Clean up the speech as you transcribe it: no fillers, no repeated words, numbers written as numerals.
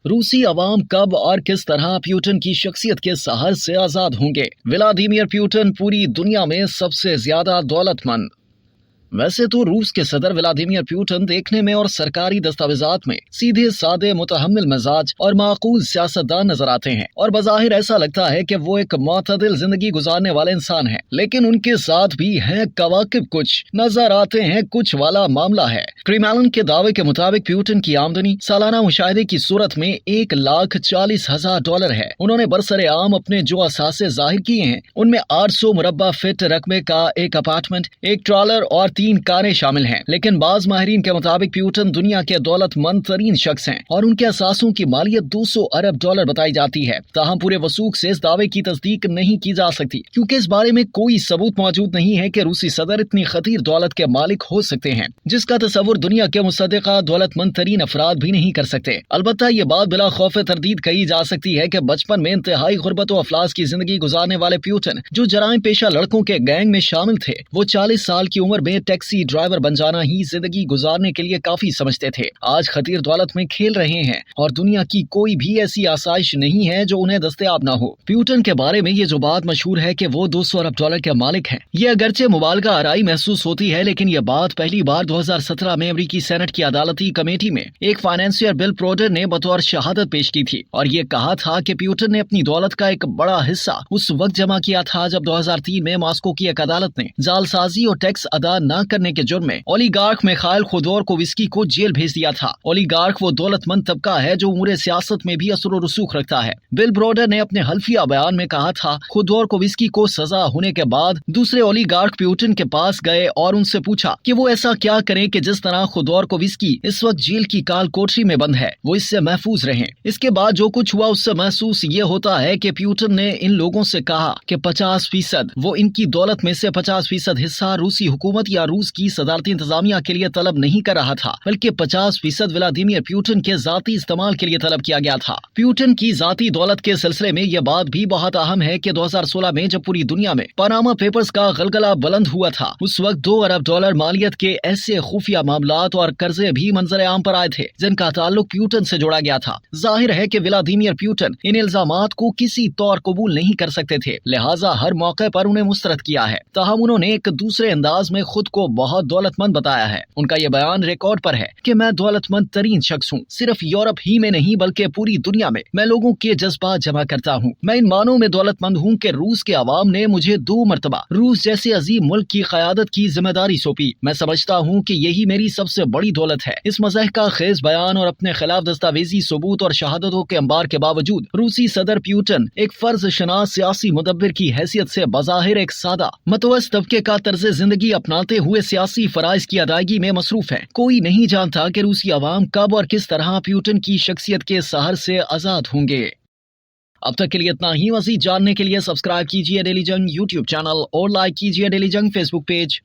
रूसी अवाम कब और किस तरह प्यूटिन की शख्सियत के सहर से आजाद होंगे। व्लादिमीर प्यूटिन पूरी दुनिया में सबसे ज्यादा दौलतमंद। वैसे तो रूस के सदर व्लादिमीर प्यूटिन देखने में और सरकारी दस्तावेजात में सीधे सादे मुतहम्मिल मिजाज और माकूल सियासतदान नजर आते हैं और बज़ाहिर ऐसा लगता है कि वो एक मुतदिल जिंदगी गुजारने वाले इंसान हैं, लेकिन उनके साथ भी हैं कवाकिब कुछ नजर आते हैं कुछ वाला मामला है। क्रेमलिन के दावे के मुताबिक प्यूटिन की आमदनी सालाना मुशाहिदे की सूरत में $1,40,000 है। उन्होंने बरसरे आम अपने जो असासे जाहिर किए हैं उनमें 800 मुरब्बा फीट रकबे का एक अपार्टमेंट, एक ट्रॉलर और 3 कारें शामिल हैं। लेकिन बाज माहिरीन के मुताबिक प्यूटिन दुनिया के दौलतमंद तरीन शख्स हैं और उनके असासों की मालियत $200 अरब बताई जाती है। ताहम पूरे वसूख से इस दावे की तस्दीक नहीं की जा सकती, क्योंकि इस बारे में कोई सबूत मौजूद नहीं है कि रूसी सदर इतनी खतीर दौलत के मालिक हो सकते हैं, जिसका तस्वुर दुनिया के मुसद्दिका दौलतमंद तरीन अफराद भी नहीं कर सकते। अलबत्ता ये बात बिला खौफ तरदीद कही जा सकती है कि बचपन में इंतहाई गुर्बत व अफलास की जिंदगी गुजारने वाले प्यूटिन, जो जराइम पेशा लड़कों के गैंग में शामिल थे, वो 40 साल की उम्र में टैक्सी ड्राइवर बन जाना ही जिंदगी गुजारने के लिए काफी समझते थे। आज खतीर दौलत में खेल रहे हैं और दुनिया की कोई भी ऐसी आसाइश नहीं है जो उन्हें दस्तयाब ना हो। प्यूटिन के बारे में ये जो बात मशहूर है कि वो $200 अरब के मालिक हैं, ये अगरचे मुबालगा आराई महसूस होती है, लेकिन ये बात पहली बार 2017 में अमरीकी सेनेट की अदालती कमेटी में एक फाइनेंसियर बिल प्रोडर ने बतौर शहादत पेश की थी और ये कहा था कि प्यूटिन ने अपनी दौलत का एक बड़ा हिस्सा उस वक्त जमा किया था जब 2003 में मॉस्को की एक अदालत ने जालसाजी और टैक्स अदा न करने के जुर्म में ओलिगार्क मिखाइल खोदोरकोविस्की को जेल भेज दिया था। ओलिगार्क वो दौलतमंद तबका है जो उमूर सियासत में भी असर रसूख रखता है। बिल ब्रोडर ने अपने हल्फिया बयान में कहा था, खोदोरकोविस्की को सजा होने के बाद दूसरे ओलिगार्क प्यूटिन के पास गए और उनसे पूछा कि वो ऐसा क्या करें कि जिस तरह खोदोरकोविस्की इस वक्त जेल की काल कोठरी में बंद है, वो इससे महफूज रहें। इसके बाद जो कुछ हुआ उससे महसूस ये होता है कि प्यूटिन ने इन लोगों से कहा कि 50% वो इनकी दौलत में से 50% हिस्सा रूसी हुकूमत या रूस की सदारती इंतजामिया के लिए तलब नहीं कर रहा था, बल्कि 50% व्लादिमीर प्यूटिन के जाती इस्तेमाल के लिए तलब किया गया था। प्यूटिन की जाती दौलत के सिलसिले में यह बात भी बहुत अहम है कि 2016 में जब पूरी दुनिया में पनामा पेपर्स का गलगला बुलंद हुआ था, उस वक्त $2 अरब मालियत के ऐसे खुफिया मामलात और कर्जे भी मंजर आम पर आए थे जिनका ताल्लुक प्यूटिन से जोड़ा गया था। जाहिर है कि व्लादिमीर प्यूटिन इन इल्जामात को किसी तौर कबूल नहीं कर सकते थे, लिहाजा हर मौके पर उन्हें मुस्तरद किया है। ताहम उन्होंने एक दूसरे अंदाज में खुद को बहुत दौलतमंद बताया है। उनका यह बयान रिकॉर्ड पर है कि मैं दौलतमंद तरीन शख्स हूँ, सिर्फ यूरोप ही में नहीं बल्कि पूरी दुनिया में मैं लोगों के जज्बात जमा करता हूँ। मैं इन मानों में दौलतमंद हूँ कि रूस के अवाम ने मुझे 2 मरतबा रूस जैसे अजीम मुल्क की क़यादत की जिम्मेदारी सौंपी। मैं समझता हूँ कि यही मेरी सबसे बड़ी दौलत है। इस मज़हका खेज बयान और अपने खिलाफ दस्तावेजी सबूत और शहादतों के अंबार के बावजूद रूसी सदर प्यूटिन एक फर्ज शनास सियासी मुदब्बिर की हैसियत से बज़ाहिर एक सादा मतवस्त तबके का तर्ज जिंदगी अपनाते हुए सियासी फराइज की अदायगी में मसरूफ है। कोई नहीं जानता कि रूसी अवाम कब और किस तरह प्यूटिन की शख्सियत के सहर से आजाद होंगे। अब तक के लिए इतना ही। मज़ीद जानने के लिए सब्सक्राइब कीजिए डेली जंग यूट्यूब चैनल और लाइक कीजिए डेली जंग फेसबुक पेज।